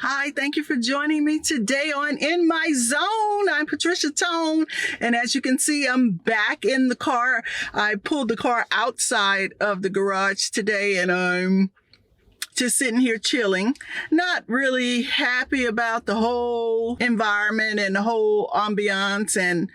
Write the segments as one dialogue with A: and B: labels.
A: Hi, thank you for joining me today on In My Zone. I'm Patricia Tone, and as you can see, I'm back in the car. I pulled the car outside of the garage today, and I'm just sitting here chilling, not really happy about the whole environment and the whole ambiance and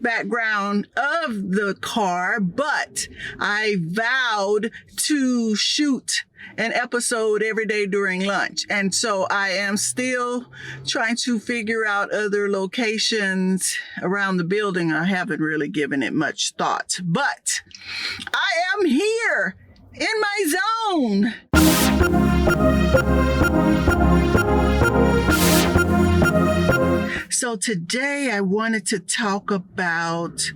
A: background of the car, but I vowed to shoot an episode every day during lunch. And so I am still trying to figure out other locations around the building. I haven't really given it much thought, but I am here in my zone. So today I wanted to talk about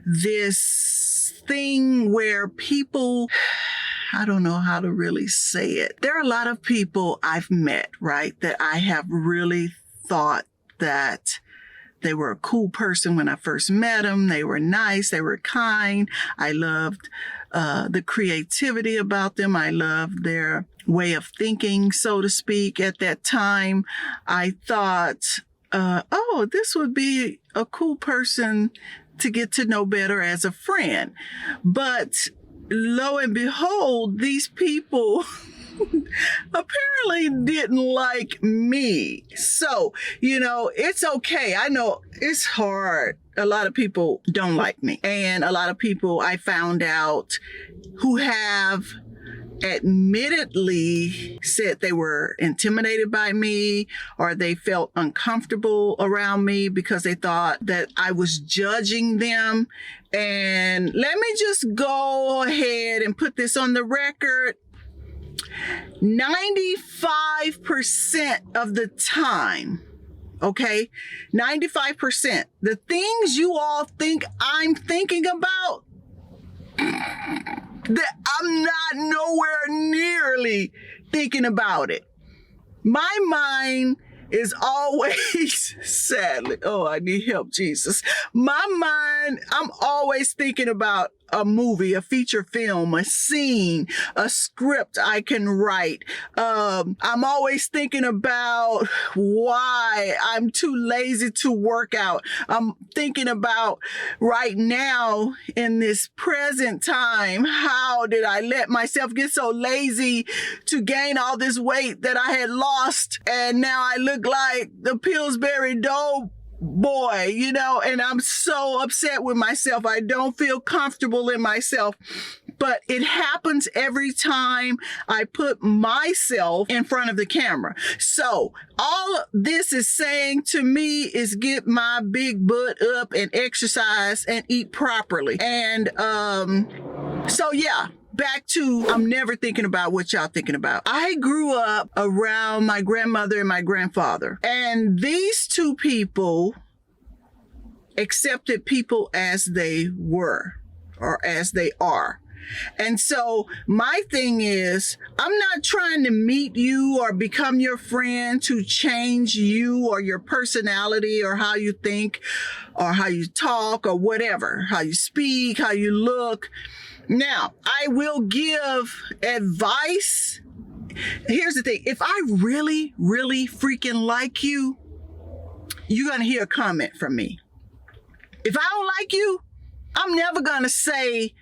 A: this thing where people, I don't know how to really say it. There are a lot of people I've met, right, that I have really thought that they were a cool person when I first met them. They were nice. They were kind. I loved the creativity about them. I loved their way of thinking, so to speak. At that time, I thought, this would be a cool person to get to know better as a friend. But lo and behold, these people apparently didn't like me. So, it's okay. I know it's hard. A lot of people don't like me. And a lot of people I found out who have admittedly said they were intimidated by me, or they felt uncomfortable around me because they thought that I was judging them. And let me just go ahead and put this on the record. 95% of the time, okay, 95%, the things you all think I'm thinking about, that I'm not nowhere nearly thinking about it. My mind is always, sadly, I need help, Jesus. My mind, I'm always thinking about a movie, a feature film, a scene, a script I can write. I'm always thinking about why I'm too lazy to work out. I'm thinking about right now in this present time, how did I let myself get so lazy to gain all this weight that I had lost, and now I look like the Pillsbury Doughboy, and I'm so upset with myself. I don't feel comfortable in myself. But it happens every time I put myself in front of the camera. So all this is saying to me is get my big butt up and exercise and eat properly. And back to, I'm never thinking about what y'all thinking about. I grew up around my grandmother and my grandfather, and these two people accepted people as they were or as they are. And so my thing is, I'm not trying to meet you or become your friend to change you or your personality or how you think or how you talk or whatever, how you speak, how you look. Now, I will give advice. Here's the thing. If I really, really freaking like you, you're going to hear a comment from me. If I don't like you, I'm never going to say,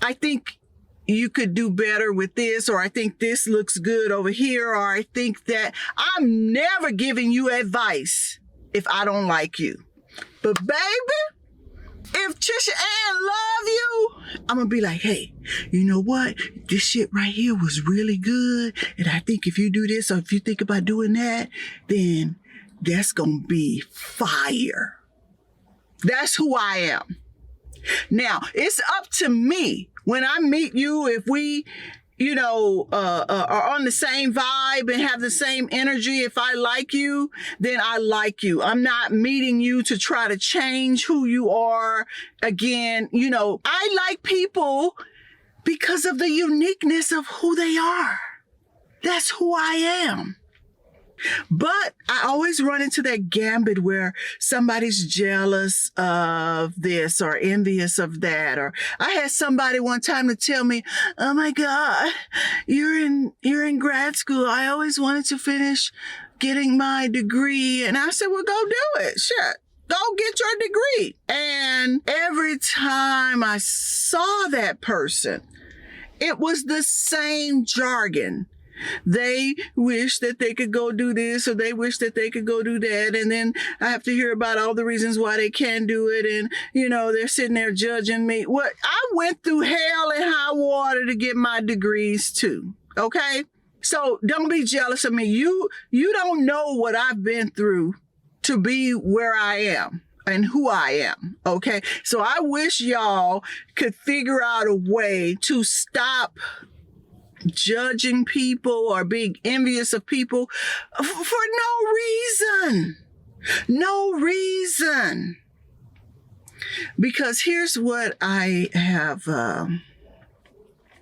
A: I think you could do better with this, or I think this looks good over here, or I think that. I'm never giving you advice if I don't like you. But baby, if Trisha Ann love you, I'm going to be like, hey, you know what? This shit right here was really good. And I think if you do this, or if you think about doing that, then that's going to be fire. That's who I am. Now, it's up to me when I meet you, if we, are on the same vibe and have the same energy. If I like you, then I like you. I'm not meeting you to try to change who you are. Again, I like people because of the uniqueness of who they are. That's who I am. But I always run into that gambit where somebody's jealous of this or envious of that. Or I had somebody one time to tell me, "Oh my God, you're in grad school. I always wanted to finish getting my degree. And I said, well, go do it. Shit. Go get your degree. And every time I saw that person, it was the same jargon. They wish that they could go do this, or they wish that they could go do that. And then I have to hear about all the reasons why they can't do it. And, they're sitting there judging me. What? I went through hell and high water to get my degrees too. Okay? So don't be jealous of me. You don't know what I've been through to be where I am and who I am. Okay? So I wish y'all could figure out a way to stop judging people or being envious of people for no reason. No reason. Because here's what I have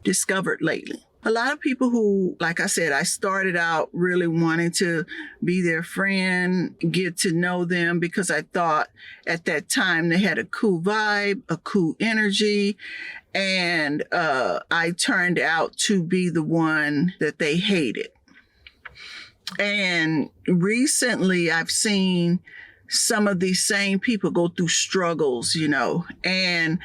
A: discovered lately. A lot of people who, like I said, I started out really wanting to be their friend, get to know them, because I thought at that time they had a cool vibe, a cool energy, and I turned out to be the one that they hated. And recently I've seen some of these same people go through struggles, and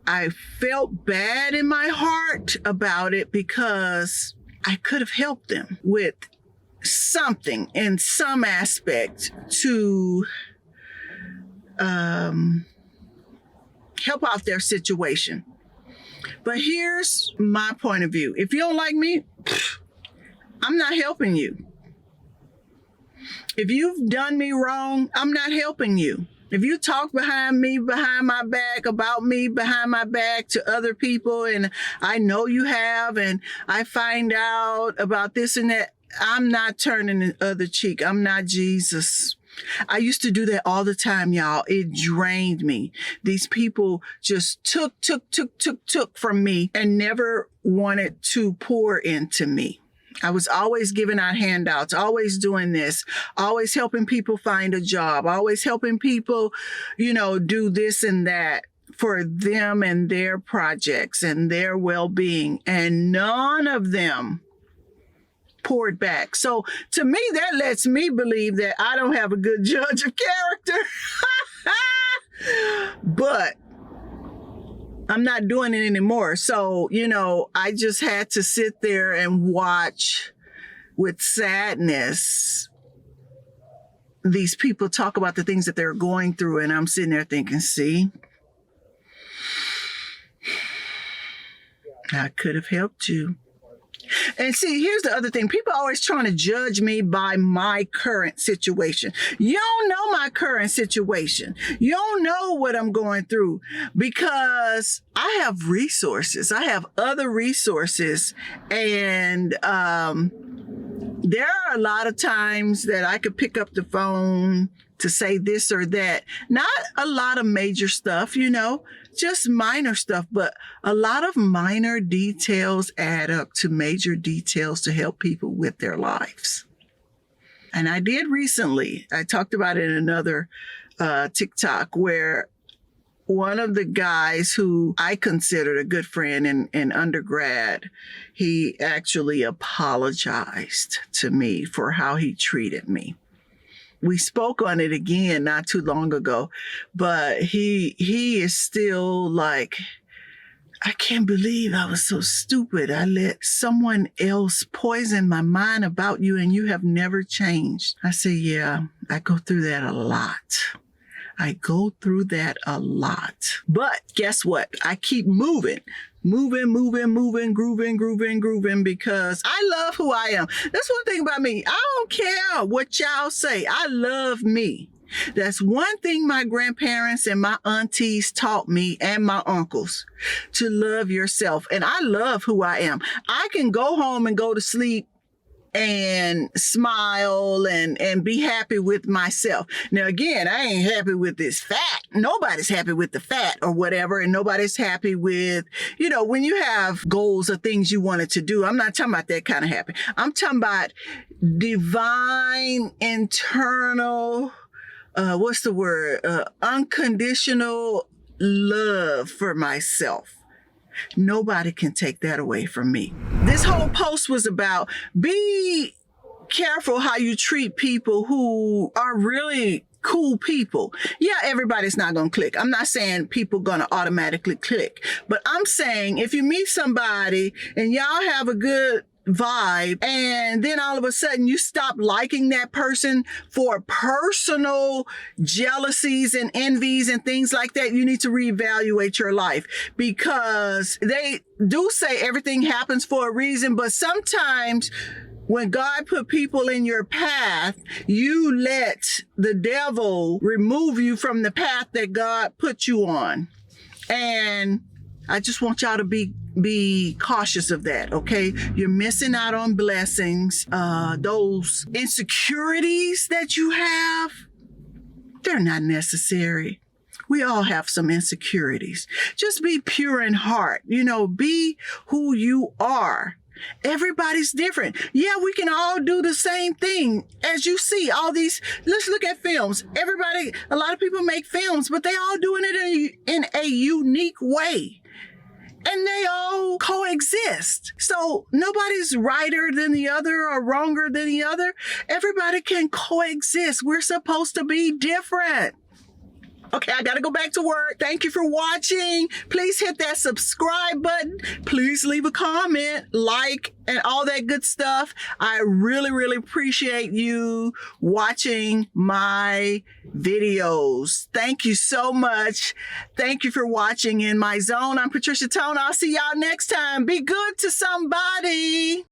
A: I felt bad in my heart about it, because I could have helped them with something in some aspect to help out their situation. But here's my point of view. If you don't like me, I'm not helping you. If you've done me wrong, I'm not helping you. If you talk behind my back, about me behind my back to other people, and I know you have, and I find out about this and that, I'm not turning the other cheek. I'm not Jesus. I used to do that all the time, y'all. It drained me. These people just took from me and never wanted to pour into me. I was always giving out handouts, always doing this, always helping people find a job, always helping people, do this and that for them and their projects and their well-being. And none of them poured back. So to me, that lets me believe that I don't have a good judge of character. But I'm not doing it anymore. So, I just had to sit there and watch with sadness these people talk about the things that they're going through. And I'm sitting there thinking, see, I could have helped you. And see, here's the other thing. People are always trying to judge me by my current situation. You don't know my current situation. You don't know what I'm going through, because I have resources. I have other resources. And there are a lot of times that I could pick up the phone to say this or that. Not a lot of major stuff, just minor stuff, but a lot of minor details add up to major details to help people with their lives. And I did recently, I talked about it in another TikTok, where one of the guys who I considered a good friend in undergrad, he actually apologized to me for how he treated me. We spoke on it again not too long ago, but he is still like, I can't believe I was so stupid. I let someone else poison my mind about you, and you have never changed. I say, yeah, I go through that a lot. But guess what? I keep moving, grooving, because I love who I am. That's one thing about me. I don't care what y'all say. I love me. That's one thing my grandparents and my aunties taught me, and my uncles, to love yourself. And I love who I am. I can go home and go to sleep and smile and be happy with myself. Now, again, I ain't happy with this fat. Nobody's happy with the fat or whatever. And nobody's happy with, when you have goals or things you wanted to do. I'm not talking about that kind of happy. I'm talking about divine, internal, unconditional love for myself. Nobody can take that away from me. This whole post was about be careful how you treat people who are really cool people. Yeah, everybody's not going to click. I'm not saying people going to automatically click, but I'm saying if you meet somebody and y'all have a good vibe and then all of a sudden you stop liking that person for personal jealousies and envies and things like that, you need to reevaluate your life, because they do say everything happens for a reason, but sometimes when God put people in your path, you let the devil remove you from the path that God put you on. And I just want y'all to be cautious of that, okay? You're missing out on blessings. Those insecurities that you have, they're not necessary. We all have some insecurities. Just be pure in heart. Be who you are. Everybody's different. Yeah, we can all do the same thing. As you see, all these, let's look at films. A lot of people make films, but they all doing it in a unique way. And they all coexist. So nobody's righter than the other or wronger than the other. Everybody can coexist. We're supposed to be different. Okay, I gotta go back to work. Thank you for watching. Please hit that subscribe button. Please leave a comment, like, and all that good stuff. I really, really appreciate you watching my videos. Thank you so much. Thank you for watching In My Zone. I'm Patricia Tone. I'll see y'all next time. Be good to somebody.